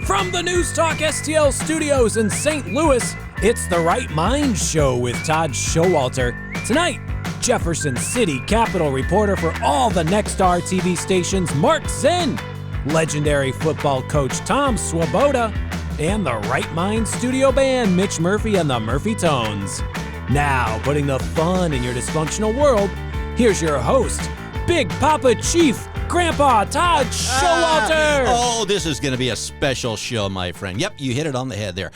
From the News Talk STL studios in St. Louis, it's the Right Mind Show with Todd Showalter. Tonight, Jefferson City Capitol reporter for all the Nexstar TV stations, Mark Zinn, legendary football coach Tom Swoboda, and the Right Mind studio band, Mitch Murphy and the Murphy Tones. Now, putting the fun in your dysfunctional world, here's your host, Big Papa Chief, Grandpa Todd Showalter. Oh, this is going to be a special show, my friend. Yep, you hit it on the head there.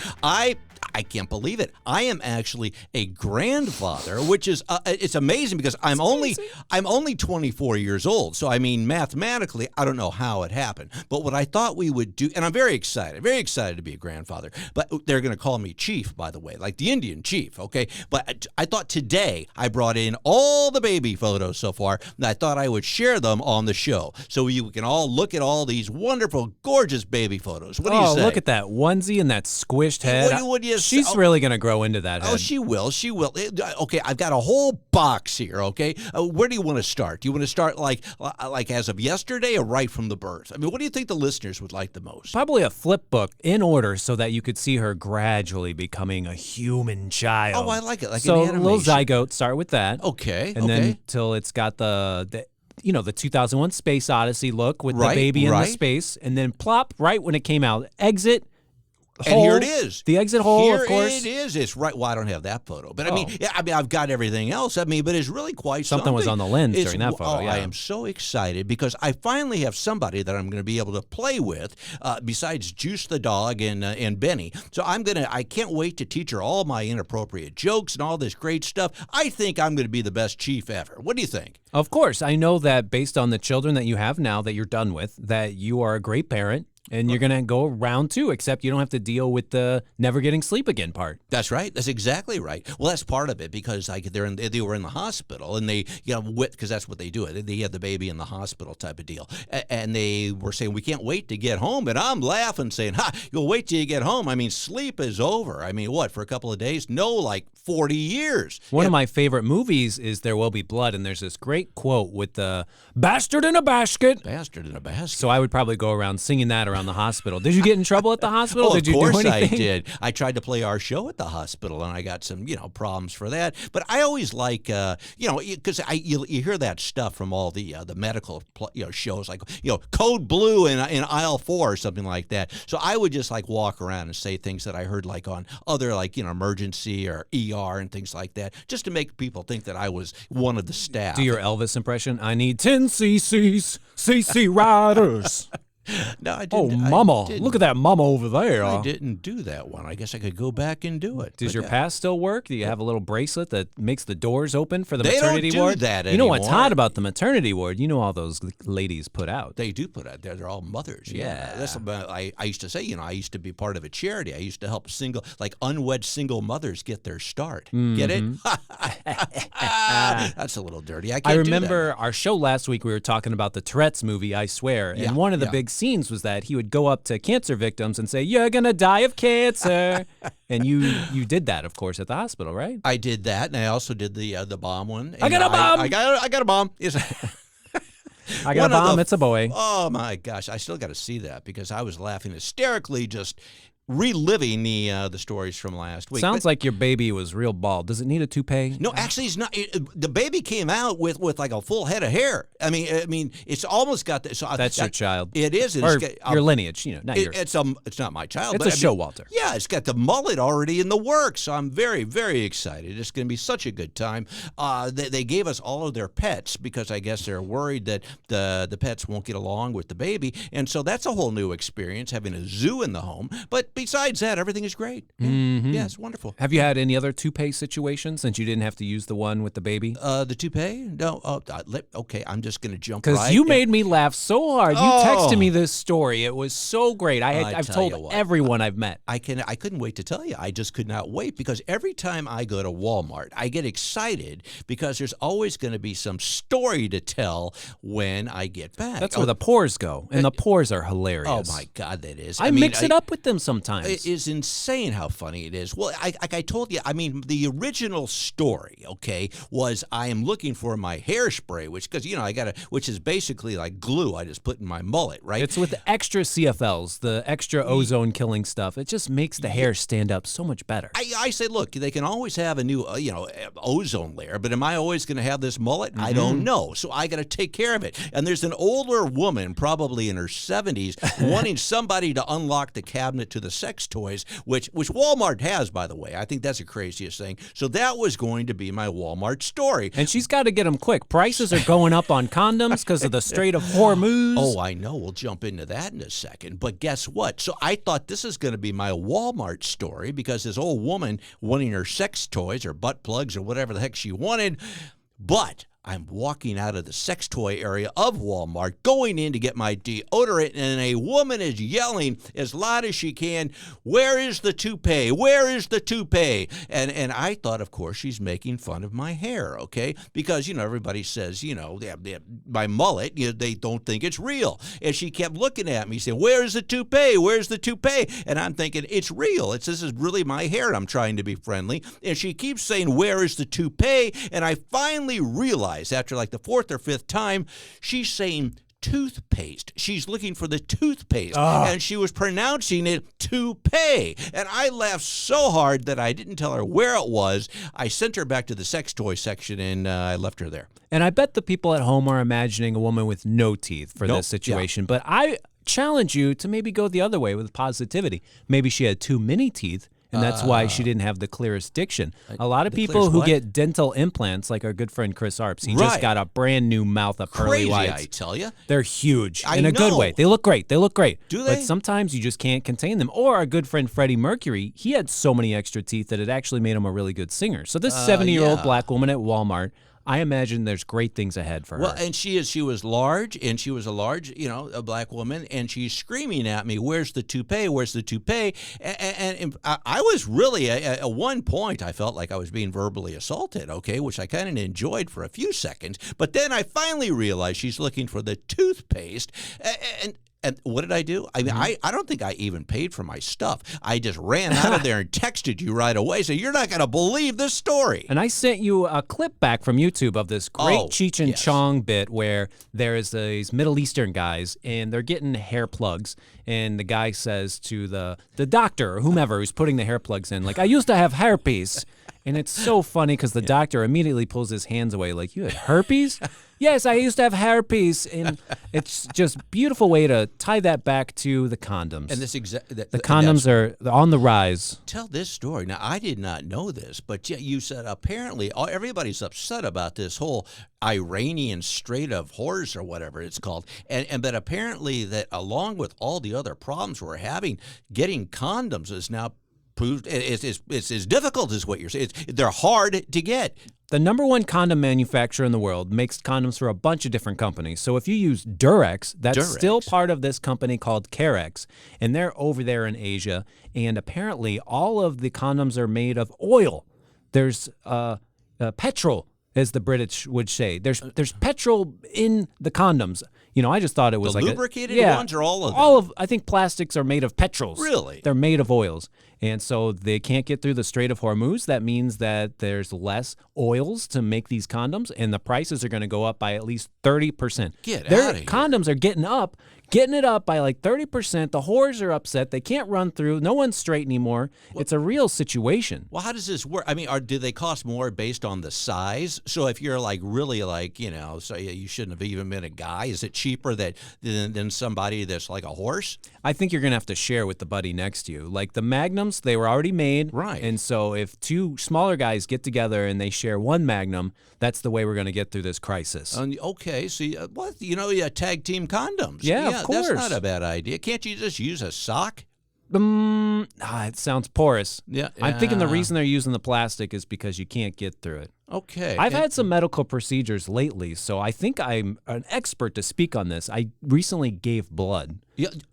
I can't believe it. I am actually a grandfather, which is it's amazing because I'm only 24 years old. So I mean, mathematically, I don't know how it happened. But what I thought we would do, and I'm very excited to be a grandfather. But they're going to call me Chief, by the way, like the Indian chief. Okay, but I thought today I brought in all the baby photos so far, and I thought I would share them on the show so you can all look at all these wonderful, gorgeous baby photos. What do you say? Oh, look at that onesie and that squished head. She's really going to grow into that head. Oh, she will. She will. Okay, I've got a whole box here, okay? Where do you want to start? Do you want to start like as of yesterday or right from the birth? I mean, what do you think the listeners would like the most? Probably a flip book in order so that you could see her gradually becoming a human child. Oh, I like it. Like so an animation. Little zygote, start with that. Okay, and then till it's got the 2001 Space Odyssey look with the Right, baby in right. the space, and then plop, right when it came out, exit. And hole, here it is. The exit hole, here of course. It is. It's right. Well, I don't have that photo. But I mean, I've got everything else. I mean, but it's really quite something. Something was on the lens during that photo. I am so excited because I finally have somebody that I'm going to be able to play with besides Juice the dog and Benny. So I can't wait to teach her all my inappropriate jokes and all this great stuff. I think I'm going to be the best chief ever. What do you think? Of course. I know that based on the children that you have now that you're done with, that you are a great parent. And you're going to go round two, except you don't have to deal with the never getting sleep again part. That's right. That's exactly right. Well, that's part of it because they were in the hospital and they, because that's what they do. They had the baby in the hospital type of deal. And they were saying, we can't wait to get home. And I'm laughing saying, you'll wait till you get home. I mean, sleep is over. I mean, what, for a couple of days? No, like 40 years. One of my favorite movies is There Will Be Blood. And there's this great quote with the bastard in a basket. Bastard in a basket. So I would probably go around singing that around the hospital. Did you get in trouble at the hospital? Oh, did you of course do anything? I did. I tried to play our show at the hospital, and I got some, problems for that. But I always like, because you hear that stuff from all the medical, shows like, Code Blue in aisle 4 or something like that. So I would just like walk around and say things that I heard like on other emergency or ER and things like that, just to make people think that I was one of the staff. Do your Elvis impression. I need 10 CCs, CC riders. No, I didn't. Oh, mama. Look at that mama over there. I didn't do that one. I guess I could go back and do it. Does your pass still work? Do you have a little bracelet that makes the doors open for the They maternity don't do ward? that You know what's anymore. hot about the maternity ward? You know all those ladies put out. They do put out there. They're all mothers. Yeah. That's what I used to say. I used to be part of a charity. I used to help unwed single mothers get their start. Mm-hmm. Get it? That's a little dirty. I remember our show last week, we were talking about the Tourette's movie, I Swear. And one of the big scenes was that he would go up to cancer victims and say, "You're going to die of cancer." And you did that, of course, at the hospital, right? I did that, and I also did the bomb one. I got a bomb! I got a bomb. I got a bomb, it's a boy. Oh, my gosh. I still got to see that because I was laughing hysterically just reliving the stories from last week. Sounds like your baby was real bald. Does it need a toupee? No, actually, it's not. The baby came out with like a full head of hair. I mean, it's almost got the. So That's your child. It is. Or your lineage, not yours. It's not my child. It's but a show, Walter. Yeah, it's got the mullet already in the works. So I'm very, very excited. It's going to be such a good time. They gave us all of their pets because I guess they're worried that the pets won't get along with the baby, and so that's a whole new experience having a zoo in the home. But besides that, everything is great. Yeah, yeah, it's wonderful. Have you had any other toupee situations since you didn't have to use the one with the baby? The toupee? No. Okay, I'm just going to jump right. Because you made me laugh so hard. You texted me this story. It was so great. I've told everyone I've met. I couldn't wait to tell you. I just could not wait because every time I go to Walmart, I get excited because there's always going to be some story to tell when I get back. That's where the pores go, and the pores are hilarious. Oh, my God, that is. I mix it up with them sometimes. sometimes. It is insane how funny it is. Well, like I told you, I mean, the original story, okay, was I am looking for my hairspray, because which is basically like glue I just put in my mullet, right? It's with the extra CFLs, the extra ozone killing stuff. It just makes the hair stand up so much better. I say, look, they can always have a new, ozone layer, but am I always going to have this mullet? I don't know. So I got to take care of it. And there's an older woman, probably in her 70s, wanting somebody to unlock the cabinet to the sex toys, which Walmart has, by the way. I think that's the craziest thing. So that was going to be my Walmart story. And she's got to get them quick. Prices are going up on condoms because of the Strait of Hormuz. Oh, I know. We'll jump into that in a second. But guess what? So I thought this is going to be my Walmart story because this old woman wanting her sex toys or butt plugs or whatever the heck she wanted. But I'm walking out of the sex toy area of Walmart, going in to get my deodorant, and a woman is yelling as loud as she can, "Where is the toupee? Where is the toupee?" And I thought, of course, she's making fun of my hair, okay? Because, everybody says, my mullet, they don't think it's real. And she kept looking at me, saying, "Where's the toupee? Where's the toupee?" And I'm thinking, it's real. This is really my hair. I'm trying to be friendly. And she keeps saying, "Where is the toupee?" And I finally realized, after like the fourth or fifth time, she's saying toothpaste. She's looking for the toothpaste, and she was pronouncing it toupee. And I laughed so hard that I didn't tell her where it was. I sent her back to the sex toy section, and I left her there. And I bet the people at home are imagining a woman with no teeth for this situation. But I challenge you to maybe go the other way with positivity. Maybe she had too many teeth, and that's why she didn't have the clearest diction. A lot of people who get dental implants, like our good friend Chris Arps, he just got a brand new mouth of pearly whites. I tell you. They're huge in a good way. They look great. They look great. Do they? But sometimes you just can't contain them. Or our good friend Freddie Mercury, he had so many extra teeth that it actually made him a really good singer. So this 70-year-old black woman at Walmart, I imagine there's great things ahead for her. Well, and she was large, and she was a large, a black woman, and she's screaming at me, "Where's the toupee? Where's the toupee?" And I was really, at one point, I felt like I was being verbally assaulted, okay, which I kind of enjoyed for a few seconds. But then I finally realized she's looking for the toothpaste, and what did I do? I mean, I don't think I even paid for my stuff. I just ran out of there and texted you right away. So you're not going to believe this story. And I sent you a clip back from YouTube of this great Cheech and Chong bit where there's these Middle Eastern guys, and they're getting hair plugs. And the guy says to the doctor or whomever who's putting the hair plugs in, like, "I used to have herpes." And it's so funny because the doctor immediately pulls his hands away like, "You had herpes?" "Yes, I used to have herpes." And it's just a beautiful way to tie that back to the condoms. And the condoms are on the rise. Tell this story. Now, I did not know this, but you said apparently everybody's upset about this whole Iranian Strait of Hormuz or whatever it's called. And but apparently that along with all the other problems we're having, getting condoms is now proved it's as difficult as what you're saying. They're hard to get. The number one condom manufacturer in the world makes condoms for a bunch of different companies. So if you use Durex, that's still part of this company called Carex, and they're over there in Asia. And apparently all of the condoms are made of oil. There's petrol, as the British would say. There's petrol in the condoms. I just thought it was like lubricated ones or all of them? All of, I think plastics are made of petrols. Really? They're made of oils. And so they can't get through the Strait of Hormuz. That means that there's less oils to make these condoms, and the prices are going to go up by at least 30%. Get out of here. Condoms are getting it up by like 30%. The whores are upset. They can't run through. No one's straight anymore. It's a real situation. Well, how does this work? I mean, do they cost more based on the size? So if you're like really like, so you shouldn't have even been a guy, is it cheaper than somebody that's like a horse? I think you're going to have to share with the buddy next to you. Like the Magnums, they were already made. Right. And so if two smaller guys get together and they share one Magnum, that's the way we're going to get through this crisis. Okay. So, tag team condoms. Yeah, of course. That's not a bad idea. Can't you just use a sock? It sounds porous. Yeah. I'm thinking the reason they're using the plastic is because you can't get through it. Okay. I've had some medical procedures lately, so I think I'm an expert to speak on this. I recently gave blood.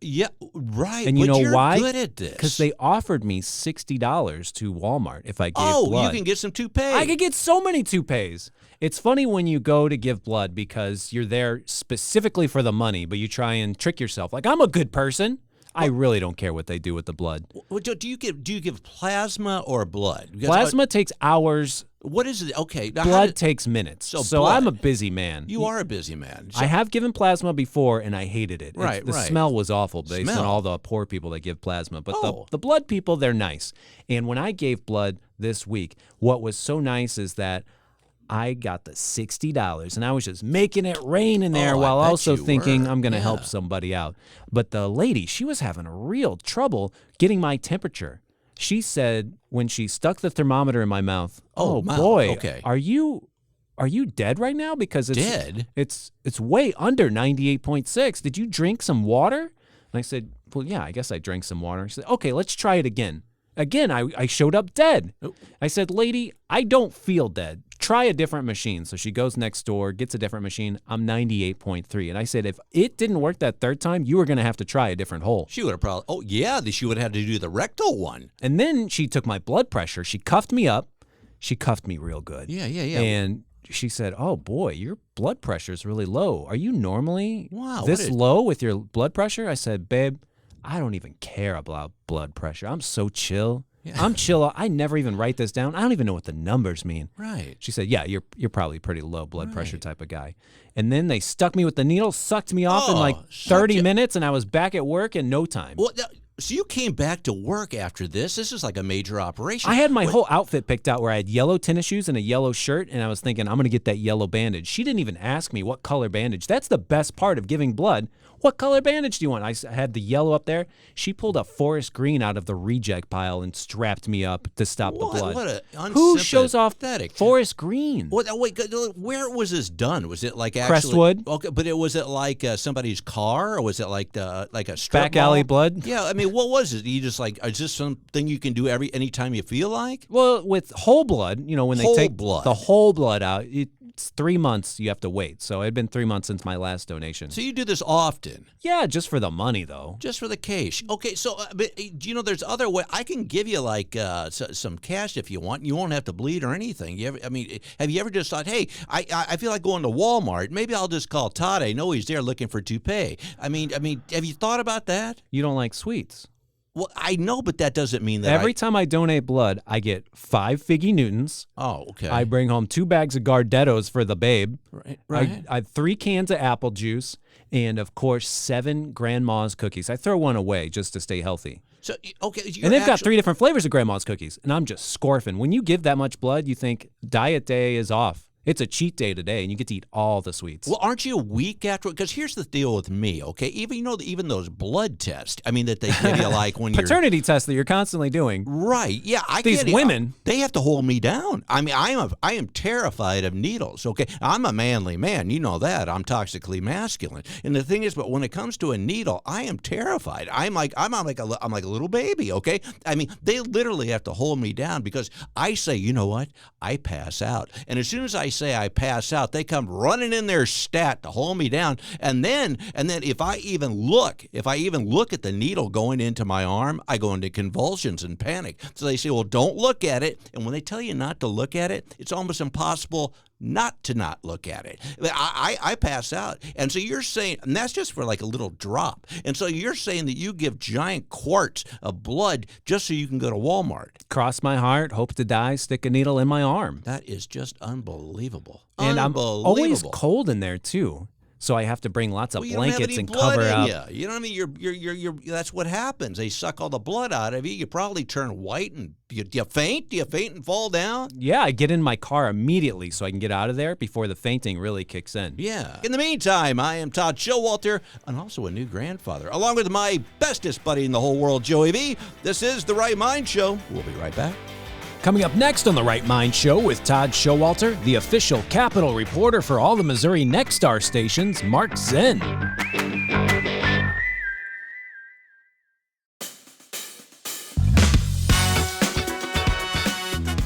Yeah, right. And you know why? You're good at this. Because they offered me $60 to Walmart if I gave blood. Oh, you can get some toupee. I could get so many toupees. It's funny when you go to give blood because you're there specifically for the money, but you try and trick yourself. Like, I'm a good person. I really don't care what they do with the blood. Do you give plasma or blood? Because, Plasma takes hours. What is it? Okay. Now Blood takes minutes. So I'm a busy man. You are a busy man. So, I have given plasma before, and I hated it. Right, The smell was awful based on all the poor people that give plasma. But the blood people, they're nice. And when I gave blood this week, what was so nice is that I got the $60, and I was just making it rain in there while also thinking I'm going to help somebody out. But the lady, she was having a real trouble getting my temperature. She said when she stuck the thermometer in my mouth, "Oh boy, okay. Are you dead right now? Because it's dead. It's way under 98.6. Did you drink some water?" And I said, "Well, yeah, I guess I drank some water." She said, "Okay, let's try it again." Again, I showed up dead. I said, "Lady, I don't feel dead. Try a different machine." So she goes next door, gets a different machine. I'm 98.3. And I said, if it didn't work that third time, you were going to have to try a different hole. She would have probably, she would have had to do the rectal one. And then she took my blood pressure. She cuffed me up. She cuffed me real good. Yeah. And she said, "Oh, boy, your blood pressure is really low. Are you normally this low with your blood pressure?" I said, "Babe, I don't even care about blood pressure. I'm so chill. Yeah. I'm chill. I never even write this down. I don't even know what the numbers mean." Right. She said, "Yeah, you're probably pretty low blood pressure type of guy." And then they stuck me with the needle, sucked me off in like 30 minutes, and I was back at work in no time. Well, so you came back to work after this. This is like a major operation. I had my whole outfit picked out where I had yellow tennis shoes and a yellow shirt, and I was thinking, I'm going to get that yellow bandage. She didn't even ask me what color bandage. That's the best part of giving blood. What color bandage do you want? I had the yellow up there. She pulled a forest green out of the reject pile and strapped me up to stop the blood. What a unsympathetic. Who shows off forest green? Wait, where was this done? Was it like actually Crestwood? Okay, but was it like somebody's car, or was it like a strip back alley blood? Yeah, I mean, what was it? You just like, is this something you can do anytime you feel like? Well, with whole blood, when they take the whole blood out, it's 3 months you have to wait. So it had been 3 months since my last donation. So you do this often? Yeah, just for the money, though. Just for the cash. Okay, so but, there's other way. I can give you like some cash if you want. You won't have to bleed or anything. Have you ever just thought, hey, I feel like going to Walmart. Maybe I'll just call Todd. I know he's there looking for toupee. I mean, have you thought about that? You don't like sweets. Well, I know, but that doesn't mean that every time I donate blood, I get 5 Figgy Newtons. Oh, okay. I bring home 2 bags of Gardettos for the babe. Right. I have 3 cans of apple juice, and of course 7 Grandma's cookies. I throw one away just to stay healthy. So okay, and they've got 3 different flavors of Grandma's cookies, and I'm just scorfing. When you give that much blood, you think diet day is off. It's a cheat day today, and you get to eat all the sweets. Well, aren't you a week after? Because here's the deal with me, okay? Even those blood tests, that they give you like when you're paternity tests that you're constantly doing. Right? Yeah, these women, they have to hold me down. I am terrified of needles. Okay, I'm a manly man. You know that. I'm toxically masculine. And the thing is, but when it comes to a needle, I am terrified. I'm like a little baby. Okay, they literally have to hold me down because I say, you know what? I pass out, and as soon as I say I pass out, they come running in their stat to hold me down. And then if I even look at the needle going into my arm, I go into convulsions and panic. So they say, well, don't look at it. And when they tell you not to look at it, it's almost impossible not look at it. I pass out. And so you're saying, and that's just for like a little drop. And so you're saying that you give giant quarts of blood just so you can go to Walmart. Cross my heart, hope to die, stick a needle in my arm. That is just unbelievable. And I'm always cold in there too. So I have to bring lots of blankets and cover up. You know what I mean? You're that's what happens. They suck all the blood out of you. You probably turn white and do you faint? Do you faint and fall down? Yeah, I get in my car immediately so I can get out of there before the fainting really kicks in. Yeah. In the meantime, I am Todd Showalter, and also a new grandfather, along with my bestest buddy in the whole world, Joey V. This is The Right Mind Show. We'll be right back. Coming up next on The Right Mind Show with Todd Showalter, the official Capitol reporter for all the Missouri Nexstar stations, Mark Zinn.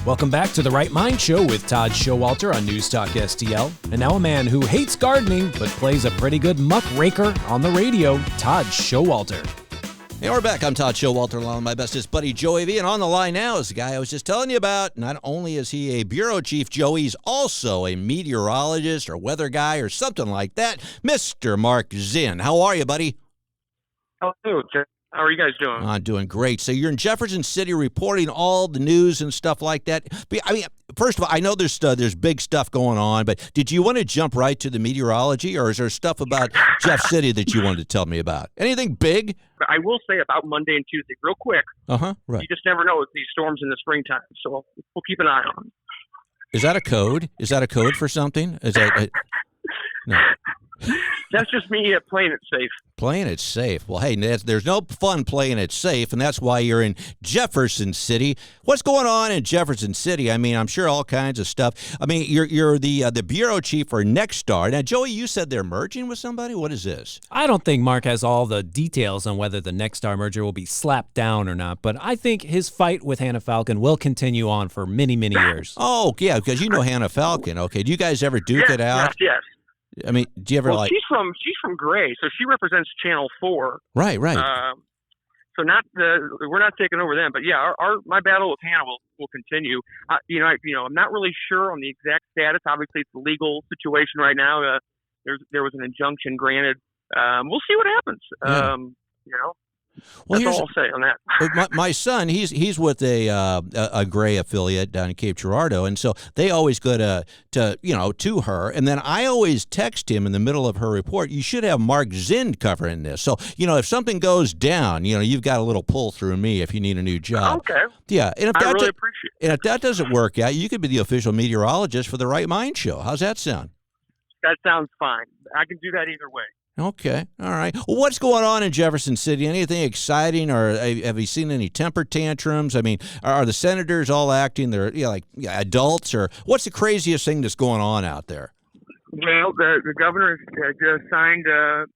Welcome back to The Right Mind Show with Todd Showalter on News Talk STL. And now a man who hates gardening but plays a pretty good muckraker on the radio, Todd Showalter. Hey, we're back. I'm Todd Showalter, along with my bestest buddy, Joey V. And on the line now is the guy I was just telling you about. Not only is he a bureau chief, Joey's also a meteorologist or weather guy or something like that, Mr. Mark Zinn. How are you, buddy? Hello, How are you guys doing? I'm doing great. So you're in Jefferson City reporting all the news and stuff like that. But, I mean, first of all, I know there's big stuff going on, but did you want to jump right to the meteorology, or is there stuff about Jeff City that you wanted to tell me about? Anything big? I will say about Monday and Tuesday, real quick. Right. You just never know with these storms in the springtime, so we'll keep an eye on them. Is that a code? Is that a code for something? Is that no? That's just me playing it safe. Playing it safe. Well, hey, there's no fun playing it safe, and that's why you're in Jefferson City. What's going on in Jefferson City? I mean, I'm sure all kinds of stuff. I mean, you're the bureau chief for Nexstar. Now, Joey, you said they're merging with somebody. What is this? I don't think Mark has all the details on whether the Nexstar merger will be slapped down or not, but I think his fight with Hannah Falcon will continue on for many, many years. Oh, yeah, because you know Hannah Falcon. Okay, do you guys ever duke it out? Yes. I mean, do you ever she's from Gray, so she represents Channel 4. Right. So we're not taking over them, but yeah, my battle with Hannah will continue. I'm not really sure on the exact status. Obviously, it's a legal situation right now. There was an injunction granted. We'll see what happens. Yeah. Well, that's all I'll say on that. My son, he's with a Gray affiliate down in Cape Girardeau, and so they always go to her, and then I always text him in the middle of her report. You should have Mark Zinn covering this, so if something goes down, you've got a little pull through me if you need a new job. Okay. Yeah, and I really appreciate it. And if that doesn't work out, you could be the official meteorologist for the Right Mind show. How's that sound? That sounds fine. I can do that either way. Okay. All right. Well, what's going on in Jefferson City? Anything exciting, or have you seen any temper tantrums? I mean, are the senators all acting they're like adults, or what's the craziest thing that's going on out there? Well, the governor has signed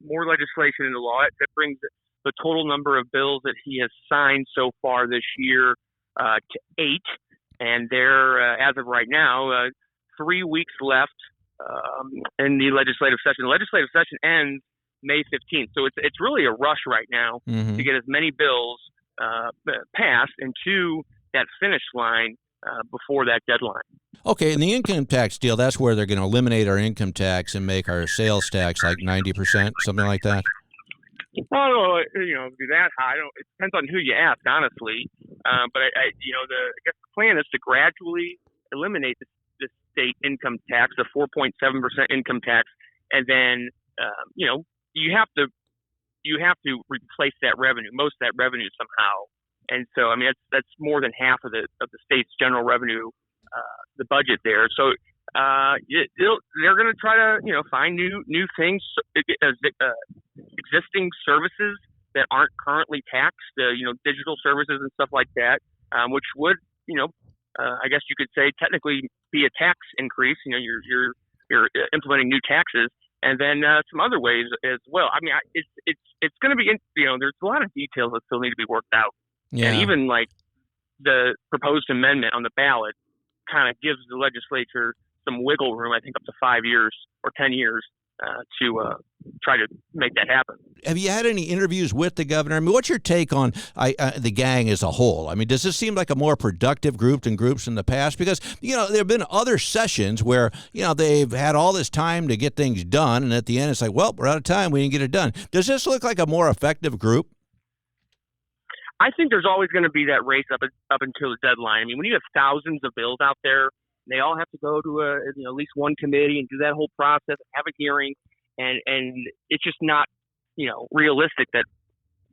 more legislation into law that brings the total number of bills that he has signed so far this year to 8, and there, as of right now, 3 weeks left in the legislative session. The legislative session ends May 15th, so it's really a rush right now to get as many bills passed and to that finish line before that deadline. Okay, and the income tax deal, that's where they're going to eliminate our income tax and make our sales tax like 90%, something like that? Well, do that high. It depends on who you ask, honestly. But I guess the plan is to gradually eliminate the state income tax, the 4.7% income tax, and then you have to replace that revenue, most of that revenue somehow. And so, I mean, that's more than half of the state's general revenue, the budget there. So they're going to try to find new things, existing services that aren't currently taxed, digital services and stuff like that, which would I guess you could say technically be a tax increase. You're implementing new taxes, and then some other ways as well. I mean, it's going to be there's a lot of details that still need to be worked out. Yeah. And even like the proposed amendment on the ballot kind of gives the legislature some wiggle room, I think up to 5 years or 10 years to try to make that happen. Have you had any interviews with the governor? I mean, what's your take on the gang as a whole? I mean, does this seem like a more productive group than groups in the past? Because, there have been other sessions where, they've had all this time to get things done, and at the end it's like, well, we're out of time, we didn't get it done. Does this look like a more effective group? I think there's always going to be that race up until the deadline. I mean, when you have thousands of bills out there, they all have to go to at least one committee and do that whole process, have a hearing, and it's just not realistic that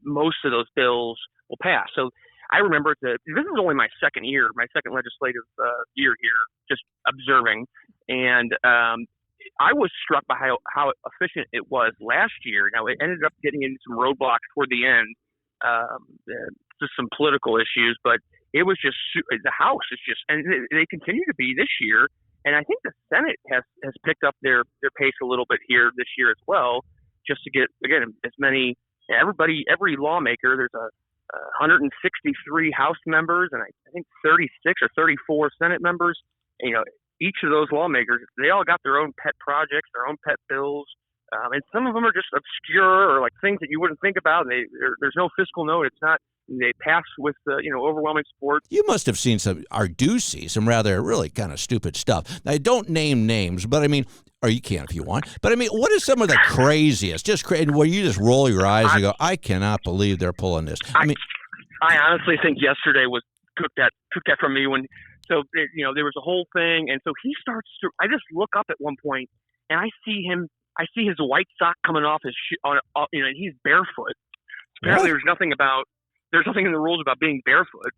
most of those bills will pass. So I remember this is only my second legislative year here, just observing, and I was struck by how efficient it was last year. Now it ended up getting into some roadblocks toward the end. Just some political issues, but it was just the House is just, and they continue to be this year. And I think the Senate has picked up their pace a little bit here this year as well, just to get again as many every lawmaker. There's 163 House members and I think 36 or 34 Senate members. Each of those lawmakers, they all got their own pet projects, their own pet bills. And some of them are just obscure or like things that you wouldn't think about. There's no fiscal note. It's not They pass with overwhelming support. You must have seen some rather really kind of stupid stuff. Now, don't name names, but I mean, or you can if you want. But I mean, what is some of the craziest? Just crazy, where you just roll your eyes and go, I cannot believe they're pulling this. I mean, I honestly think yesterday took that from me when. So there was a whole thing, and so he starts to. I just look up at one point, and I see him. I see his white sock coming off his shoe. And he's barefoot. Apparently, there's nothing in the rules about being barefoot.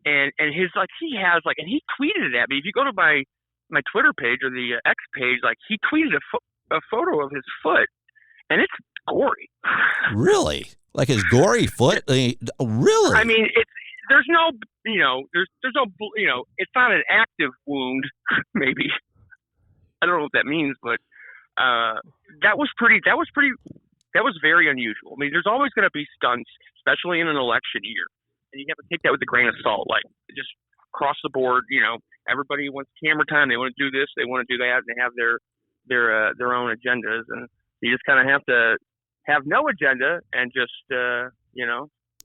And his he has and he tweeted it at me. If you go to my Twitter page or the X page, he tweeted a photo of his foot, and it's gory. Really? Like his gory foot? Really? I mean, there's no it's not an active wound. Maybe I don't know what that means, but that was very unusual. I mean, there's always going to be stunts, especially in an election year, and you have to take that with a grain of salt. Just across the board, everybody wants camera time. They want to do this, they want to do that, and they have their own agendas, and you just kind of have to have no agenda and just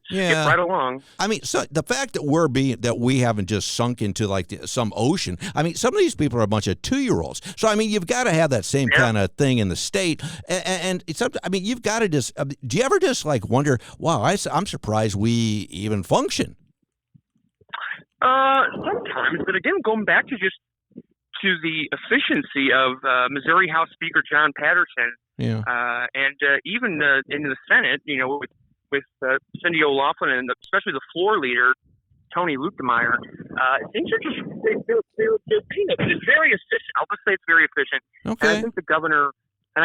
skip right along. I mean, so the fact that we haven't just sunk into some ocean. I mean, some of these people are a bunch of 2-year-olds. So I mean, you've got to have that same kind of thing in the state. And it's I mean, you've got to just. Do you ever just wonder? Wow, I'm surprised we even function. Sometimes, but again, going back to the efficiency of Missouri House Speaker John Patterson, and even in the Senate, with Cindy O'Loughlin and especially the floor leader, Tony Luetkemeyer, things are just they're peanuts. It's very efficient. I'll just say it's very efficient. Okay. And I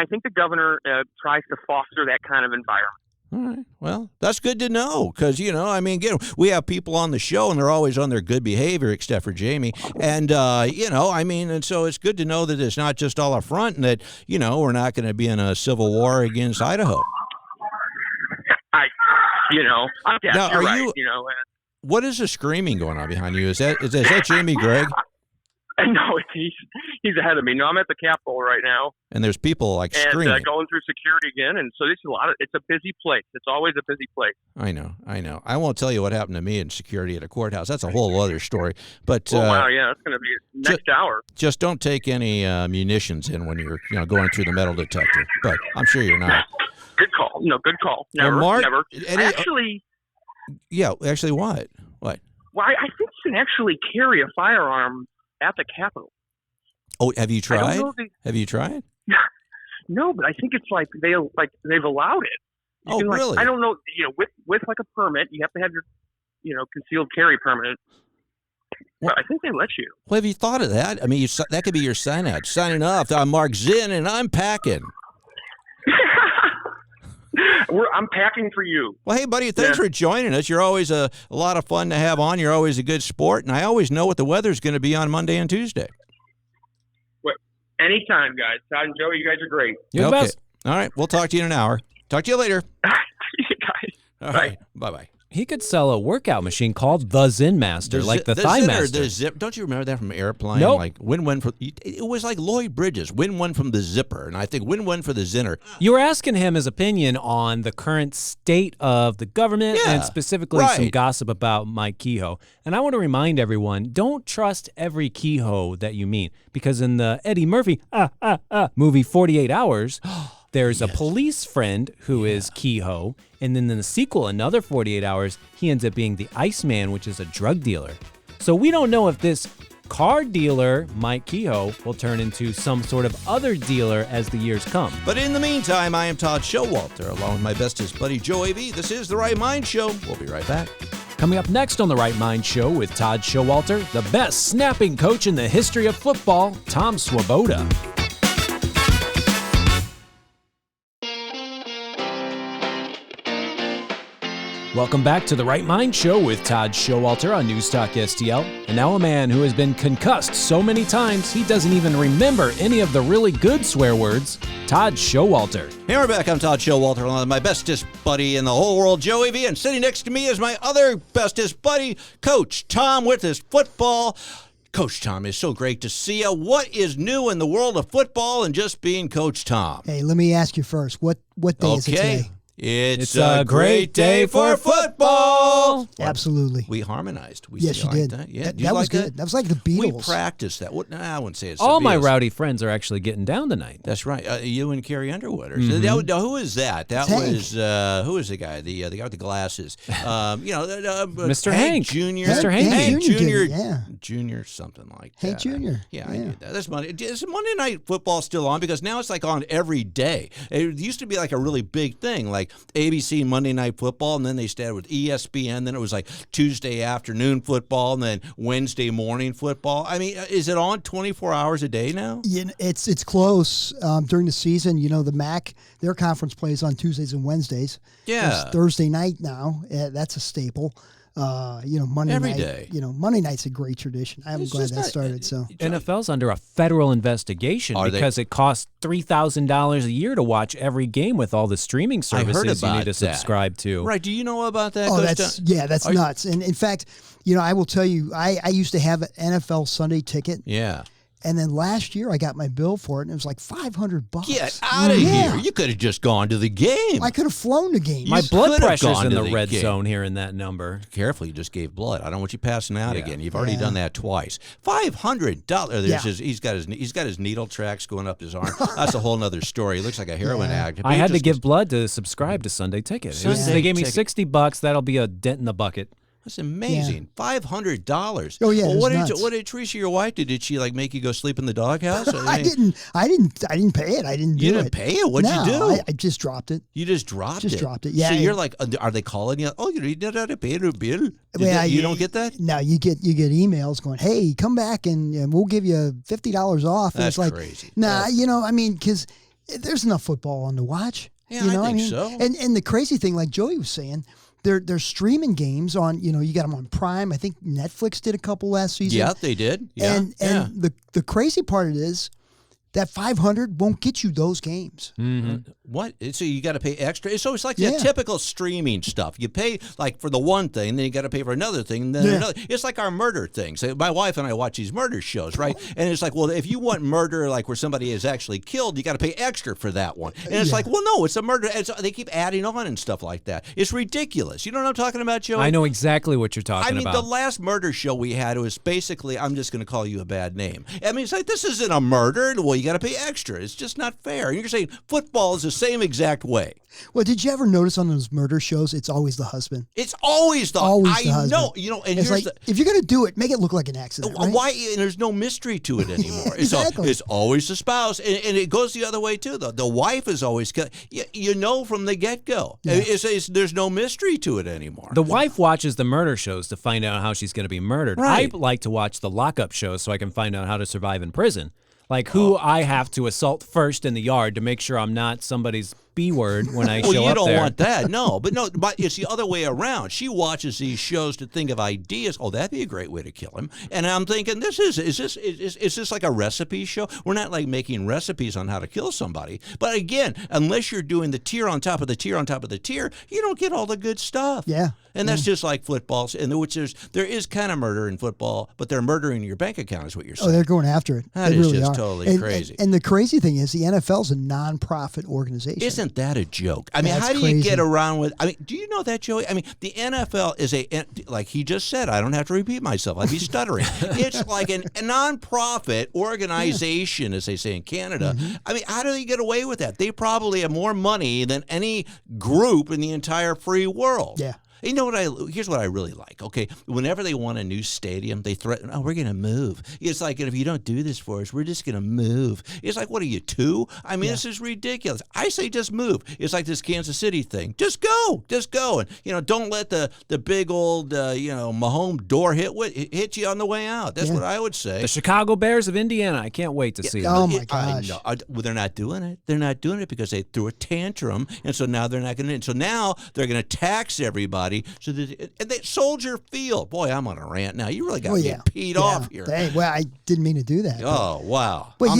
think the governor tries to foster that kind of environment. All right. Well, that's good to know because, I mean, we have people on the show and they're always on their good behavior, except for Jamie. And, I mean, and so it's good to know that it's not just all up front and that, we're not going to be in a civil war against Idaho. Yes, now, you're are right. You, what is the screaming going on behind you? Is that Jamie Gregg? No, he's ahead of me. No, I'm at the Capitol right now. And there's people screaming. And going through security again. And so it's a busy place. It's always a busy place. I know. I won't tell you what happened to me in security at a courthouse. That's a whole other story. But wow, yeah, that's going to be next hour. Just don't take any munitions in when you're going through the metal detector. But I'm sure you're not. Good call. No, good call. Never, Mark, never. Actually, what? What? Well, I think you can actually carry a firearm at the Capitol. Oh, have you tried? Have you tried? No, but I think it's they've allowed it. Really? I don't know. With a permit, you have to have your concealed carry permit. Well, I think they let you. Well, have you thought of that? I mean, that could be your sign out. Signing off. I'm Mark Zinn, and I'm packing. I'm packing for you. Well, hey, buddy, thanks for joining us. You're always a lot of fun to have on. You're always a good sport, and I always know what the weather's going to be on Monday and Tuesday. Well, anytime, guys. Todd and Joey, you guys are great. You're the best. All right, we'll talk to you in an hour. Talk to you later. You guys. All right, bye-bye. He could sell a workout machine called the Zinn Master, the Thigh Master. Don't you remember that from Airplane? Nope. Win one for it was like Lloyd Bridges. Win one from the Zipper, and I think win one for the Zinner. You were asking him his opinion on the current state of the government and specifically some gossip about Mike Kehoe. And I want to remind everyone: don't trust every Kehoe that you meet, because in the Eddie Murphy movie 48 Hours. There's a police friend who is Kehoe, and then in the sequel, another 48 Hours, he ends up being the Iceman, which is a drug dealer. So we don't know if this car dealer, Mike Kehoe, will turn into some sort of other dealer as the years come. But in the meantime, I am Todd Showalter, along with my bestest buddy, Joey V. This is The Right Mind Show. We'll be right back. Coming up next on The Right Mind Show with Todd Showalter, the best snapping coach in the history of football, Tom Swoboda. Welcome back to The Right Mind Show with Todd Showalter on News Talk STL. And now a man who has been concussed so many times he doesn't even remember any of the really good swear words, Todd Showalter. Hey, we're back. I'm Todd Showalter, along with my bestest buddy in the whole world, Joey V. And sitting next to me is my other bestest buddy, Coach Tom, with his football. Coach Tom, it's so great to see you. What is new in the world of football and just being Coach Tom? Hey, let me ask you first. What day is it today? It's a great day for football. Absolutely. We harmonized. Yes, you did. That? Yeah, that was good. That was like the Beatles. We practiced that. I wouldn't say it's All the my Beatles. rowdy friends are actually getting down tonight. That's right. You and Carrie Underwood. Who is that? That Hank. was who was the guy? The guy with the glasses. Mr. Hank Hank. Jr. Mr. Hank Hank Jr. did it, yeah. Junior, something like that. Hank Jr. Yeah, I knew that. That's Monday. Is Monday Night Football still on? Because now it's like on every day. It used to be like a really big thing, like ABC Monday Night Football, and then they started with ESPN. Then it was like Tuesday afternoon football, and then Wednesday morning football. I mean, is it on 24 hours a day now? Yeah, it's close during the season. You know, the MAC, their conference plays on Tuesdays and Wednesdays. Yeah. There's Thursday night now. That's a staple. Monday Every night. day. Monday night's a great tradition. I'm It's glad just that not- started. So NFL's under a federal investigation Are they? because it costs $3,000 a year to watch every game with all the streaming I heard services you about need to that. subscribe to. Right. Do you know about that? oh, Coach that's Are you- nuts. And in fact, I will tell you, I used to have an NFL Sunday ticket. Yeah. And then last year I got my bill for it, and it was like $500. Get out of Yeah. here. You could have just gone to the game. I could have flown the game. My You blood could have pressure's gone in to the the red game. zone here in that number. Careful, you just gave blood. I don't want you passing out Yeah. again. You've already Yeah. done that twice. $500. Yeah. He's got his needle tracks going up his arm. That's a whole other story. He looks like a heroin Yeah. addict. I had to Just- give blood to subscribe to Sunday Ticket. Sunday They gave me Ticket. $60. That'll be a dent in the bucket. That's amazing. $500. Oh, yeah, Well, it what was did nuts. what did Teresa, your wife, did she like make you go sleep in the doghouse? I didn't pay it. I didn't do You it. didn't pay it? What'd you No, do? I just dropped it. You just dropped it. Just dropped it, yeah, So you're and- like, are they calling you? Oh, you didn't have to pay the bill. Well, You don't get that? No, you get emails going, "Hey, come back and we'll give you $50 off." And That's it's like, crazy. nah, because there's enough football on to watch. Yeah, you know, I think so. And the crazy thing, like Joey was saying, they're streaming games on. You got them on Prime. I think Netflix did a couple last season. Yeah, they did. Yeah, and yeah. the crazy part is that 500 won't get you those games. What? So you got to pay extra? So it's like Yeah. the typical streaming stuff. You pay like for the one thing, then you got to pay for another thing, and then Yeah. another. It's like our murder things. My wife and I watch these murder shows, right? And it's like, well, if you want murder, like where somebody is actually killed, you got to pay extra for that one. And it's Yeah. like, well, no, it's a murder. They keep adding on and stuff like that. It's ridiculous. You know what I'm talking about, Joey? I know exactly what you're talking I mean, about. the last murder show we had was basically, I'm just going to call you a bad name. I mean, it's like, this isn't a murder. Well, you got to pay extra. It's just not fair. And you're saying football is the same exact way. Well, did you ever notice on those murder shows, it's always the husband? It's always the Always I the husband. know, and It's here's like, if you're going to do it, make it look like an accident. Right? why. And there's no mystery to it anymore. Exactly. It's always the spouse, and it goes the other way too. Though the wife is always you know from the get go. Yeah. There's no mystery to it anymore. The wife watches the murder shows to find out how she's going to be murdered. Right. I like to watch the lockup shows so I can find out how to survive in prison. Like who I have to assault first in the yard to make sure I'm not somebody's B word when I Well, show you up don't there. want that, no. But it's the other way around. She watches these shows to think of ideas. Oh, that'd be a great way to kill him. And I'm thinking, is this like a recipe show? We're not like making recipes on how to kill somebody. But again, unless you're doing the tier on top of the tier on top of the tier, you don't get all the good stuff. Yeah. And that's just like football, in which there is kind of murder in football, but they're murdering your bank account, is what you're saying. Oh, they're going after it. That They is really just are. totally And- crazy. And the crazy thing is, the NFL's a non-profit organization. Isn't that a joke? I mean, That's how do you crazy. get around with? I mean, do you know that, Joey? I mean, the NFL is like he just said. I don't have to repeat myself. I'd be stuttering. It's like a nonprofit organization, as they say in Canada. Mm-hmm. I mean, how do they get away with that? They probably have more money than any group in the entire free world. Yeah. You know here's what I really like. Okay, whenever they want a new stadium, they threaten, oh, we're going to move. It's like, if you don't do this for us, we're just going to move. It's like, what are you, two? I mean, This is ridiculous. I say just move. It's like this Kansas City thing. Just go. And, don't let the big old, Mahomes door hit you on the way out. That's what I would say. The Chicago Bears of Indiana. I can't wait to see them. Oh, my gosh. Well, they're not doing it. They're not doing it because they threw a tantrum, and so now they're not going to. So now they're going to tax everybody. So and they Soldier Field. Boy, I'm on a rant now. You really got me peed off here. Dang, well, I didn't mean to do that. Oh wow! But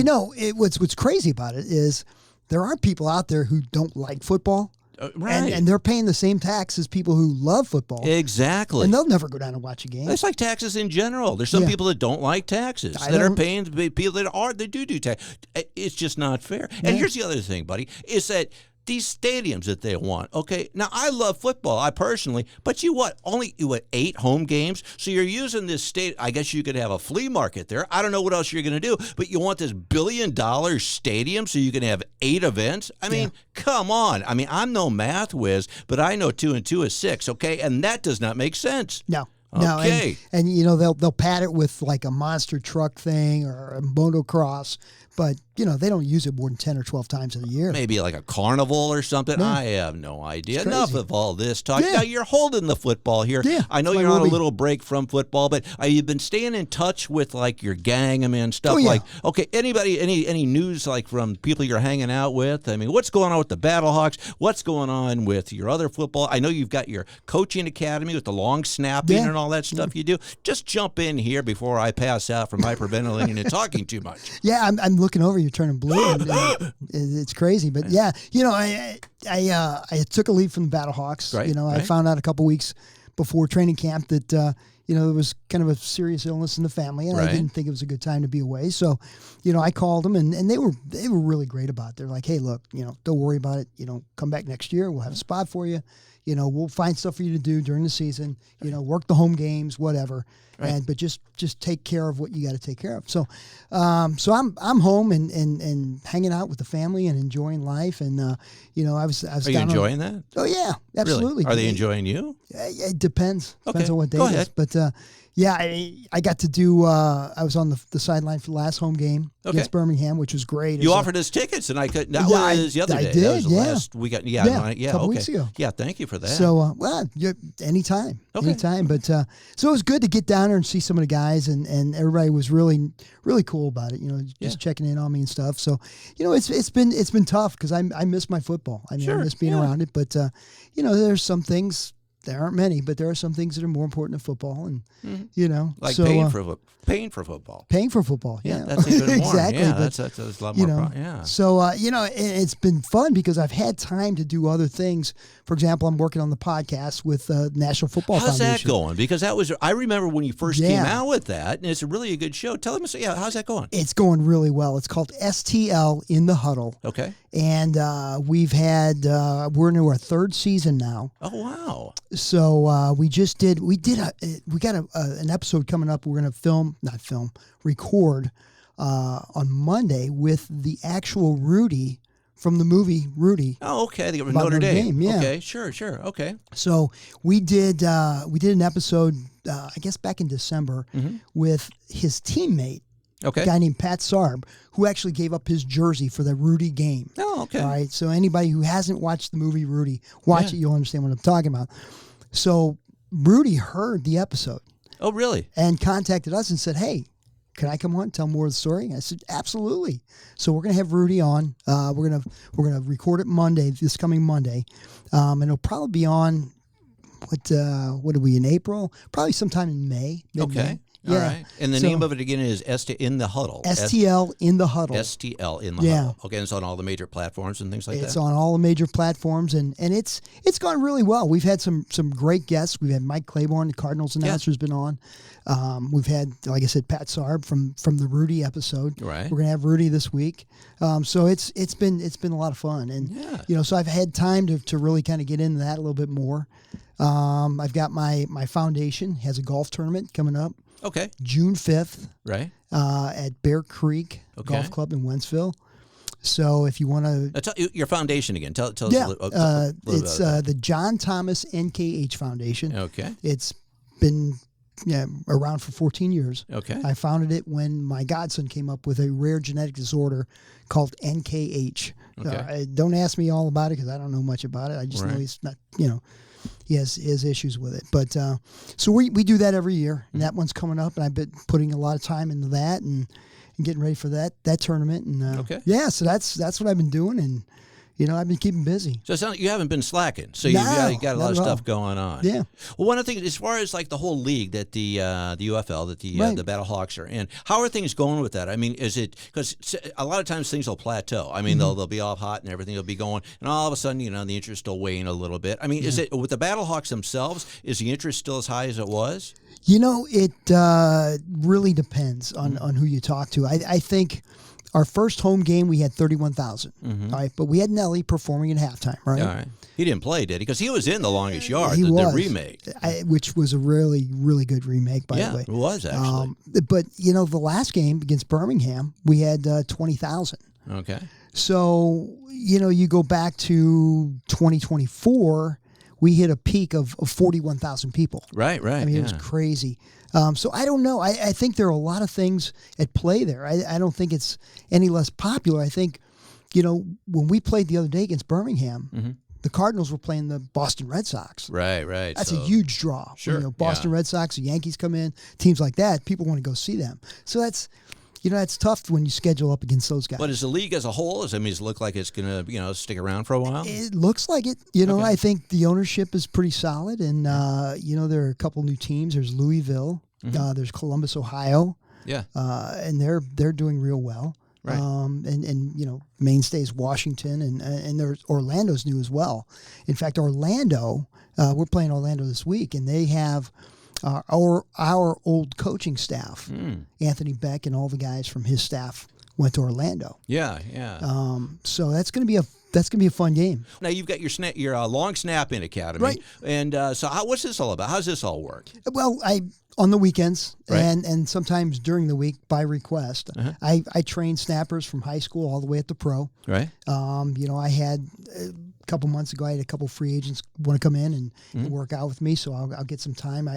what's crazy about it is there are people out there who don't like football. Right. And they're paying the same tax as people who love football. Exactly. And they'll never go down and watch a game. It's like taxes in general. There's some people that don't like taxes that are paying people that do tax. It's just not fair. And here's the other thing, buddy, is that these stadiums that they want. Okay, now I love football, I personally, but only 8 home games? So you're using this state, I guess you could have a flea market there. I don't know what else you're going to do, but you want this $1 billion stadium so you can have 8 events? I mean, come on. I mean, I'm no math whiz, but I know 2 and 2 is 6, okay? And that does not make sense. No. Okay. No, and they'll pad it with like a monster truck thing or a motocross, but they don't use it more than 10 or 12 times in a year. Maybe like a carnival or something. Yeah. I have no idea. Enough of all this talk. Yeah. Now you're holding the football here. Yeah, I know you're on a little break from football, but you've been staying in touch with like your gang and stuff. Oh, yeah. Like, okay, anybody, any news like from people you're hanging out with? I mean, what's going on with the Battlehawks? What's going on with your other football? I know you've got your coaching academy with the long snapping and all that stuff you do. Just jump in here before I pass out from hyperventilating and talking too much. Yeah, I'm looking over. You're turning blue. And it's crazy, but yeah, I took a leave from the Battlehawks. Right, I found out a couple weeks before training camp that there was kind of a serious illness in the family, and I didn't think it was a good time to be away. So, I called them, and they were really great about it. They're like, hey, look, don't worry about it. Come back next year. We'll have a spot for you. We'll find stuff for you to do during the season. Work the home games, whatever. Right. But just take care of what you got to take care of. So, I'm home and hanging out with the family and enjoying life. And I was. Are you enjoying that? Oh yeah, absolutely. Really? Are they enjoying you? It depends. Okay. Depends on what day it is. But I got to do. I was on the sideline for the last home game against Birmingham, which was great. You offered us tickets, and I couldn't. That was the other day. I did. That was the last weekend. Yeah, a couple weeks ago. Yeah, thank you for that. So, anytime. But so it was good to get down there and see some of the guys, and everybody was really, really cool about it. Just checking in on me and stuff. So, it's been tough because I miss my football. I mean, I miss being around it. But there's some things. There aren't many, but there are some things that are more important than football, and like so, paying for football. Paying for football, yeah, that's even more. Exactly. Yeah, but, that's a lot more. Yeah. So it's been fun because I've had time to do other things. For example, I'm working on the podcast with National Football Foundation. How's that going? Because I remember when you first came out with that, and it's really a good show. Tell them, how's that going? It's going really well. It's called STL in the Huddle. Okay. And we've had we're into our 3rd season now. Oh wow! So we got an episode coming up. We're going to record on Monday with the actual Rudy from the movie Rudy. Oh, okay. The Notre Dame. Yeah. Okay, sure. Okay. So we did an episode, I guess back in December, with his teammate. Okay. A guy named Pat Sarb, who actually gave up his jersey for the Rudy game. Oh, okay. All right. So anybody who hasn't watched the movie Rudy, watch it. You'll understand what I'm talking about. So Rudy heard the episode. Oh, really? And contacted us and said, "Hey, can I come on and tell more of the story?" I said, "Absolutely." So we're gonna have Rudy on. We're gonna record it this coming Monday, and it'll probably be on. What are we in April? Probably sometime in May. Mid-May. Okay. All right. And the name of it again is in the Huddle. STL in the Huddle. STL in the Huddle. Okay, and it's on all the major platforms and things like that? It's on all the major platforms, and it's gone really well. We've had some great guests. We've had Mike Claiborne, the Cardinals announcer, has been on. We've had, like I said, Pat Sarb from the Rudy episode. Right. We're going to have Rudy this week. So it's been a lot of fun. And, so I've had time to really kind of get into that a little bit more. I've got my foundation has a golf tournament coming up. Okay. June 5th. Right. At Bear Creek Golf Club in Wentzville. So if you want to... Tell your foundation again. Tell us a little it's about the John Thomas NKH Foundation. Okay. It's been around for 14 years. Okay. I founded it when my godson came up with a rare genetic disorder called NKH. Okay. Don't ask me all about it because I don't know much about it. I just know he's not, he has issues with it. But so we do that every year, and that one's coming up, and I've been putting a lot of time into that and getting ready for that tournament. And so that's what I've been doing, and I've been keeping busy. So it sounds like you haven't been slacking. So you got a lot of stuff going on. Yeah. Well, one of the things, as far as like the whole league that the UFL, that the Battlehawks are in, how are things going with that? I mean, is it, because a lot of times things will plateau. I mean, they'll be all hot and everything will be going, and all of a sudden, the interest will wane a little bit. I mean, is it, with the Battlehawks themselves, is the interest still as high as it was? It really depends on who you talk to. I think our first home game, we had 31,000. All right, but we had Nelly performing at halftime, right? All right. He didn't play, did he? Because he was in The Longest Yard, He the was. remake. Which was a really, really good remake, by the way. Yeah, it was, actually. But, the last game against Birmingham, we had 20,000. Okay. So, you go back to 2024, we hit a peak of 41,000 people. Right. I mean, it was crazy. So I don't know. I think there are a lot of things at play there. I don't think it's any less popular. I think, when we played the other day against Birmingham, the Cardinals were playing the Boston Red Sox. Right. That's a huge draw. Sure. Boston Red Sox, the Yankees come in, teams like that, people want to go see them. So that's tough when you schedule up against those guys. But as the league as a whole, does it look like it's going to, stick around for a while? It looks like it. I think the ownership is pretty solid, and there are a couple new teams. There's Louisville. There's Columbus, Ohio. Yeah. And they're doing real well. Right. And mainstays Washington and there's Orlando's new as well. In fact, Orlando, we're playing Orlando this week, and they have our old coaching staff, Anthony Beck and all the guys from his staff went to Orlando. Yeah. So that's going to be a fun game. Now you've got your long snap in academy, right? And so what's this all about? How's this all work? Well, on the weekends right. and sometimes during the week by request, I train snappers from high school all the way up to pro. Right. I had a couple months ago, I had a couple free agents want to come in and work out with me, so I'll get some time.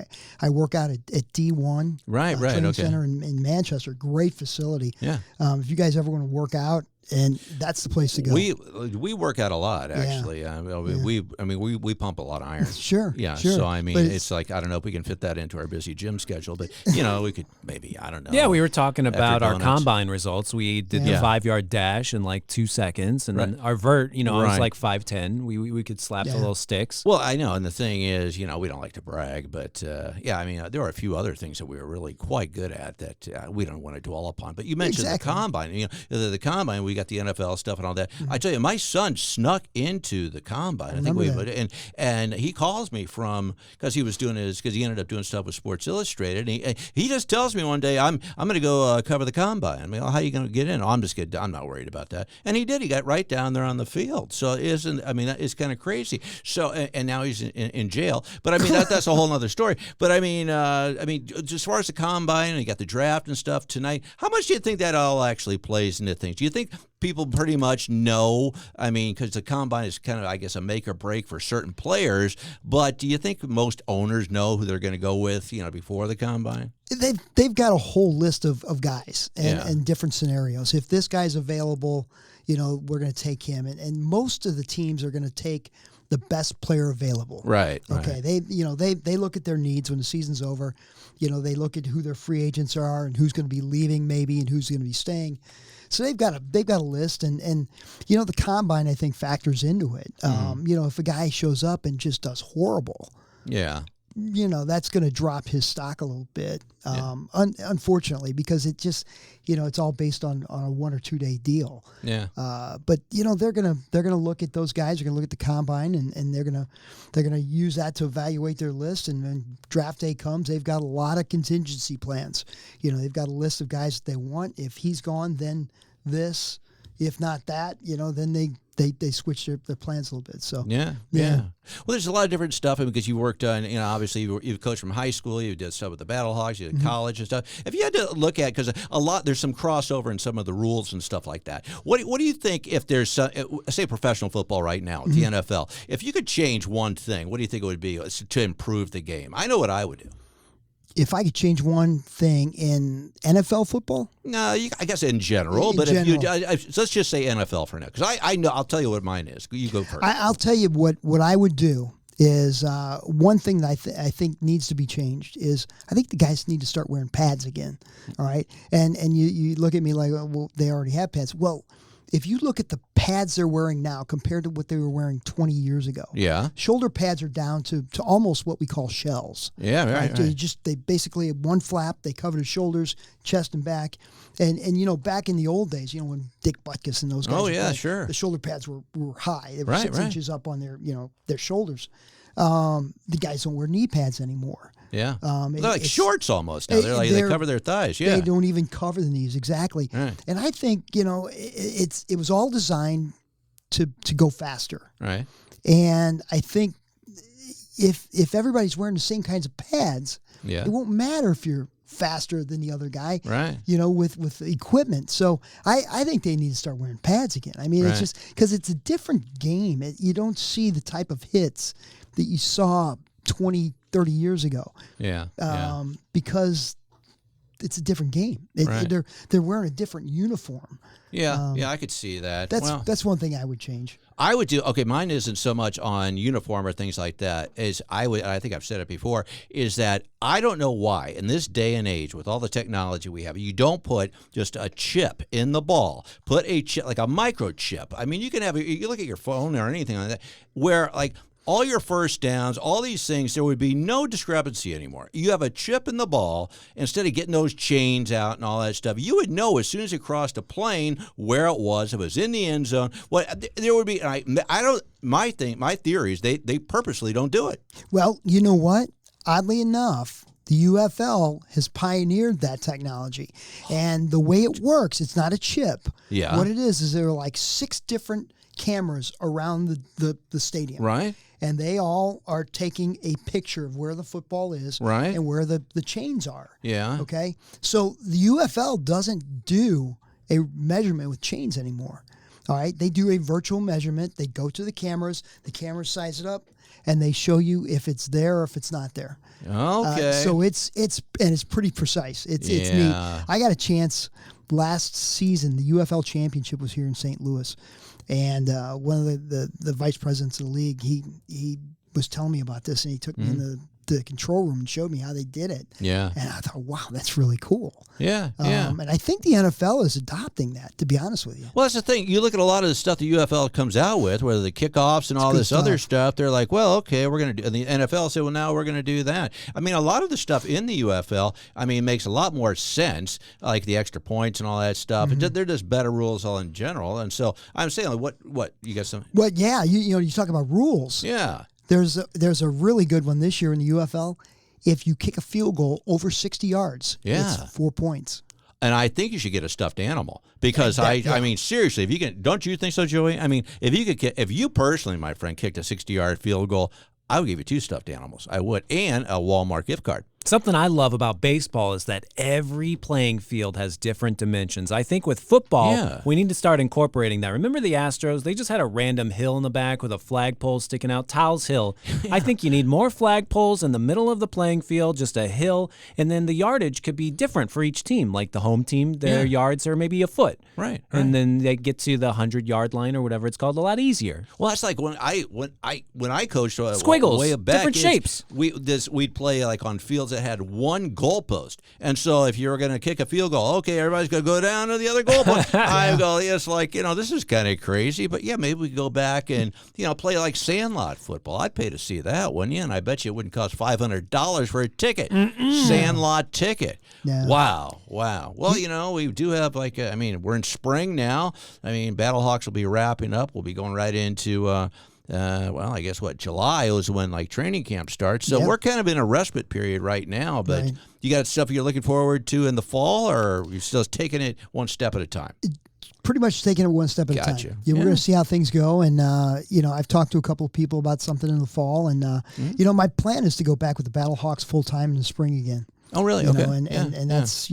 I work out at D1 training center in Manchester. Great facility. Yeah. If you guys ever want to work out, and that's the place to go. We work out a lot, actually. We pump a lot of iron. Sure. Yeah. Sure. So it's like, I don't know if we can fit that into our busy gym schedule, but we could maybe, I don't know. Yeah, we were talking about our donuts. combine results. We did the 5-yard dash in like 2 seconds, and then our vert, I was like 5'10". We could slap the little sticks. Well, I know, and the thing is, we don't like to brag, but there are a few other things that we were really quite good at that we don't want to dwell upon. But you mentioned the combine. The combine, we got the NFL stuff and all that. I tell you, my son snuck into the combine. I think and he calls me because he ended up doing stuff with Sports Illustrated. And he just tells me one day, I'm going to go cover the combine. I mean, how are you going to get in? Oh, I'm just kidding. I'm not worried about that. And he did. He got right down there on the field. So it's kind of crazy. So and now he's in jail. But I mean, that's a whole other story. But I mean, as far as the combine, and you got the draft and stuff tonight. How much do you think that all actually plays into things? Do you think people pretty much know? I mean, because the combine is kind of, I guess, a make or break for certain players. But do you think most owners know who they're going to go with, before the combine? They've got a whole list of guys and different scenarios. If this guy's available, we're going to take him. And most of the teams are going to take the best player available. Right. Okay. Right. They look at their needs when the season's over. They look at who their free agents are and who's going to be leaving maybe and who's going to be staying. So they've got a list, and the combine, I think, factors into it. If a guy shows up and just does horrible, that's going to drop his stock a little bit. Unfortunately, because it just it's all based on a 1 or 2 day deal. Yeah. But they're gonna look at those guys. They're gonna look at the combine, and they're gonna use that to evaluate their list. And when draft day comes, they've got a lot of contingency plans. They've got a list of guys that they want. If he's gone, then this. If not that, then they switch their plans a little bit. So yeah. Well, there's a lot of different stuff because you worked on, obviously you've coached from high school, you did stuff with the Battlehawks, you did college and stuff. If you had to look at, because there's some crossover in some of the rules and stuff like that. What do you think if there's say professional football right now, the NFL? If you could change one thing, what do you think it would be to improve the game? I know what I would do. If I could change one thing in NFL football? No, I guess in general. But if let's just say NFL for now, because I know. I'll tell you what mine is. You go first. I'll tell you what I would do is one thing that I think needs to be changed is I think the guys need to start wearing pads again. All right, and you look at me like, well, they already have pads. Well, if you look at the pads they're wearing now compared to what they were wearing 20 years ago, shoulder pads are down to almost what we call shells. Yeah, right. They basically have one flap. They cover the shoulders, chest, and back. And back in the old days, when Dick Butkus and those guys, sure, the shoulder pads were high. They were 6 inches up on their shoulders. The guys don't wear knee pads anymore. Yeah. They're like shorts almost now. They cover their thighs. Yeah. They don't even cover the knees. Exactly. Right. And I think, it was all designed to go faster. Right. And I think if everybody's wearing the same kinds of pads, it won't matter if you're faster than the other guy, right? With equipment. So I think they need to start wearing pads again. I mean, it's just because it's a different game. You don't see the type of hits that you saw 20, 30 years ago. Yeah. Because it's a different game. They're wearing a different uniform. Yeah, I could see that. That's one thing I would change. I would do, okay, mine isn't so much on uniform or things like that, as I think I've said it before, is that I don't know why, in this day and age, with all the technology we have, you don't put just a chip in the ball. Put a chip, like a microchip. I mean, you look at your phone or anything like that, where, like, all your first downs, all these things, there would be no discrepancy anymore. You have a chip in the ball, instead of getting those chains out and all that stuff, you would know as soon as it crossed a plane where it was. If it was in the end zone, there would be. My theory is they purposely don't do it. Well, you know what? Oddly enough, the UFL has pioneered that technology, and the way it works, it's not a chip. Yeah. What it is there are like 6 different cameras around the stadium. Right. And they all are taking a picture of where the football is, right, and where the chains are. Yeah. Okay. So the UFL doesn't do a measurement with chains anymore. All right. They do a virtual measurement. They go to the cameras size it up, and they show you if it's there or if it's not there. Okay. So it's pretty precise. It's neat. I got a chance last season. The UFL championship was here in St. Louis. And one of the vice presidents of the league, he was telling me about this, and he took me in the control room and showed me how they did it. Yeah. And I thought, wow, that's really cool. Yeah. And I think the NFL is adopting that, to be honest with you. Well, that's the thing. You look at a lot of the stuff the UFL comes out with, whether the kickoffs and all this other stuff, they're like, well, okay, we're going to do, and the NFL said, well, now we're going to do that. I mean, a lot of the stuff in the UFL, makes a lot more sense, like the extra points and all that stuff. Mm-hmm. They're just better rules all in general. And so I'm saying, what, you got some? Well, yeah, you talk about rules. Yeah. There's a really good one this year in the UFL. If you kick a field goal over 60 yards, it's 4 points. And I think you should get a stuffed animal because I mean, seriously, if you can, don't you think so, Joey? I mean, if you personally, my friend, kicked a 60-yard field goal, I would give you 2 stuffed animals. I would, and a Walmart gift card. Something I love about baseball is that every playing field has different dimensions. I think with football, we need to start incorporating that. Remember the Astros? They just had a random hill in the back with a flagpole sticking out, Towles Hill. I think you need more flagpoles in the middle of the playing field, just a hill, and then the yardage could be different for each team. Like the home team, their yards are maybe a foot. Right. And then they get to the 100-yard line or whatever it's called a lot easier. Well, that's like when I coached squiggles, way back, different shapes. We'd play like on fields that had one goalpost, and so if you were going to kick a field goal, okay, everybody's going to go down to the other goalpost. I go, it's like, this is kind of crazy, but maybe we go back and play like sandlot football. I'd pay to see that, wouldn't you? And I bet you it wouldn't cost $500 for a ticket. Sandlot ticket. Yeah. Wow. Well, we do have we're in spring now. I mean, Battlehawks will be wrapping up. We'll be going right into I guess July is when training camp starts. So we're kind of in a respite period right now. But you got stuff you're looking forward to in the fall, or you're still taking it one step at a time? Pretty much taking it one step at a time. We're going to see how things go. And, I've talked to a couple of people about something in the fall. And, my plan is to go back with the Battlehawks full time in the spring again. Oh, really? Okay. And that's,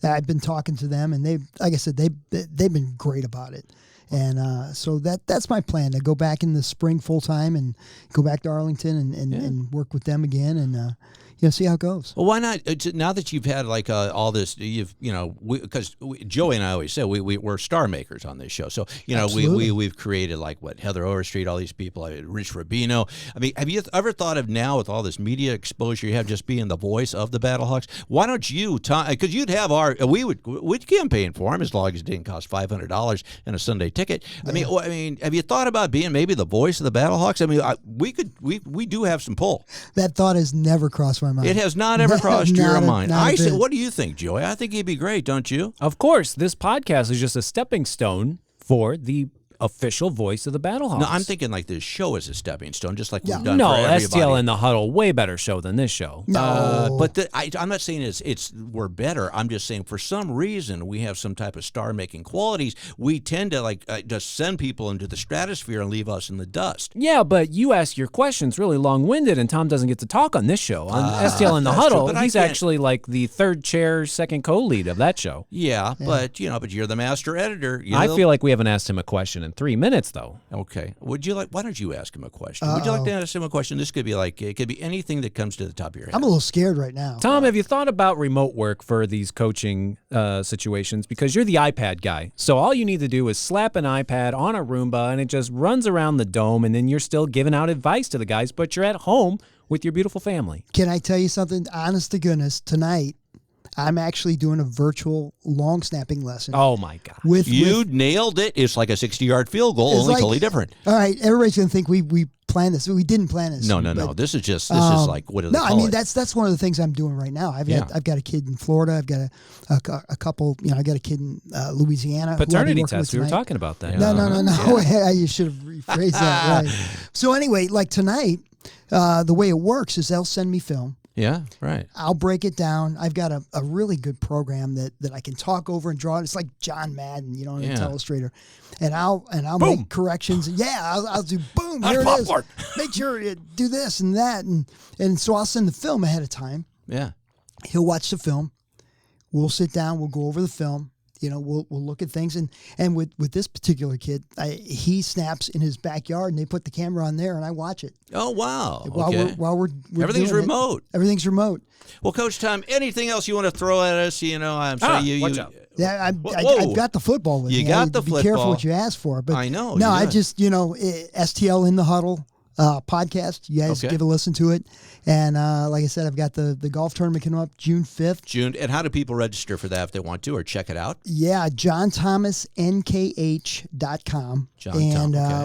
I've been talking to them, and like I said, they've been great about it. And so that's my plan, to go back in the spring full time and go back to Arlington and work with them again and see how it goes. Well, why not? Now that you've had all this, because Joey and I always say we're star makers on this show. So we've created Heather Overstreet, all these people, Rich Rubino. I mean, have you ever thought of now with all this media exposure you have, just being the voice of the Battlehawks? Why don't you, because you'd have we'd campaign for him as long as it didn't cost $500 and a Sunday ticket. Yeah. I mean, have you thought about being maybe the voice of the Battlehawks? I mean, we do have some pull. That thought has never crossed my mind. It has not ever crossed your mind. I say, what do you think, Joey? I think he'd be great, don't you? Of course. This podcast is just a stepping stone for the official voice of the Battlehawks. No, I'm thinking like this show is a stepping stone, just like we've done No, for everybody. STL in the Huddle, way better show than this show. No. But I'm not saying we're better. I'm just saying for some reason we have some type of star-making qualities. We tend to just send people into the stratosphere and leave us in the dust. Yeah, but you ask your questions really long-winded, and Tom doesn't get to talk on this show. On STL in the Huddle, true, he's actually like the third chair, second co-lead of that show. Yeah, but you're the master editor. I feel like we haven't asked him a question in 3 minutes, though. Okay. Why don't you ask him a question? Would you like to ask him a question? This could be it could be anything that comes to the top of your head. I'm a little scared right now. Tom, have you thought about remote work for these coaching situations? Because you're the iPad guy. So all you need to do is slap an iPad on a Roomba, and it just runs around the dome, and then you're still giving out advice to the guys, but you're at home with your beautiful family. Can I tell you something? Honest to goodness, tonight, I'm actually doing a virtual long snapping lesson. Oh, my God. You nailed it. It's like a 60-yard field goal, only totally different. All right, everybody's going to think we planned this. We didn't plan this. No. This is like, what do they call it? No, I mean, that's one of the things I'm doing right now. I've got a kid in Florida. I've got a couple, I got a kid in Louisiana. Paternity test. We were talking about that. No. Yeah. You should have rephrased that. Right. So anyway, like tonight, the way it works is they'll send me film. Yeah, right. I'll break it down. I've got a really good program that I can talk over and draw. It's like John Madden, in Illustrator. And I'll make corrections. Yeah, I'll do boom, here it is. Make sure you do this and that. And so I'll send the film ahead of time. Yeah. He'll watch the film. We'll sit down. We'll go over the film. We'll look at things. And with this particular kid, he snaps in his backyard, and they put the camera on there, and I watch it. Oh, wow. While we're everything's doing remote. Everything's remote. Well, Coach Tom, anything else you want to throw at us? I'm sorry, watch out. Yeah, I've got the football with me. You got the football. Be careful what you ask for. But I know. No, I just, STL in the Huddle podcast. You guys give a listen to it. And like I said, I've got the golf tournament coming up June 5th. And how do people register for that if they want to or check it out? Yeah, johnthomasnkh.com.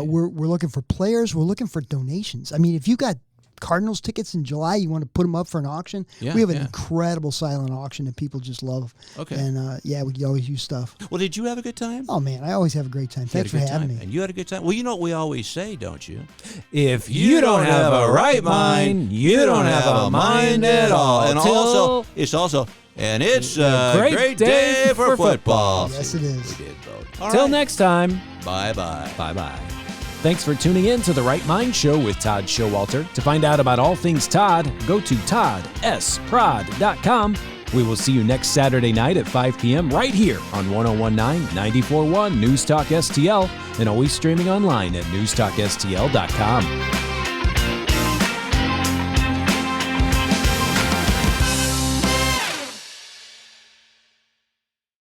We're looking for players. We're looking for donations. I mean, if you got Cardinals tickets in July, you want to put them up for an auction? We have an incredible silent auction that people just love. Okay. And we can always use stuff. Well, did you have a good time? Oh, man, I always have a great time. Thanks for having me. And you had a good time? Well, you know what we always say, don't you? If you don't have a right mind, you don't have a mind at all. And it's a great day for football. Yes, it is. We did vote. Till next time. Bye-bye. Bye-bye. Thanks for tuning in to The Right Mind Show with Todd Showalter. To find out about all things Todd, go to toddsprod.com. We will see you next Saturday night at 5 p.m. right here on 101.9, 94.1 News Talk STL, and always streaming online at newstalkstl.com.